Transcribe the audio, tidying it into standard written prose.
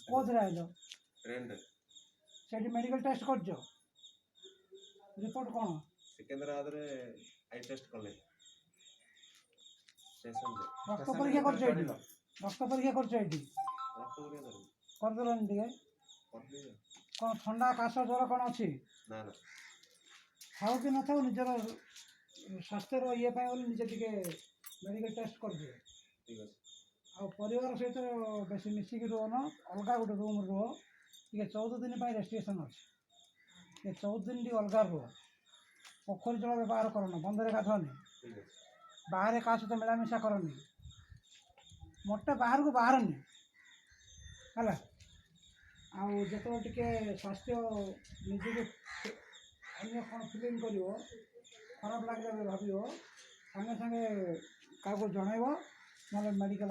कोथरे आइलो ट्रेन रे सेठी medical test करजो रिपोर्ट कौन सिकंदराबाद रे आई टेस्ट कले स्टेशन रे रक्त परीक्षा करजो एठी रक्त परीक्षा करजो एठी रक्त परीक्षा कर देलन टिके कौन ठंडा काश ज्वर कौन अच्छी ना ना थाऊ कि न थाऊ निजर स्वास्थ्य ये निजे टिके मेडिकल टेस्ट करजो ठीक है आ परिवार सहित बेस मिसिकी रुह न अलग गोटे रूम रुह टे 14 दिन रेस्ट्रिक्शन अच्छे 14 दिन अलग रुह पोखरी जल व्यवहार करना बंधे गाधनी ठीक है बाहर क्या सहित मिलामिशा करनी मोटे बाहर को बाहरनी है आते टे स्वास्थ्य निजे अन्य कौन फिलिंग कर खराब लगे भाव सागे सागे क्या जनइब ना मेडिकल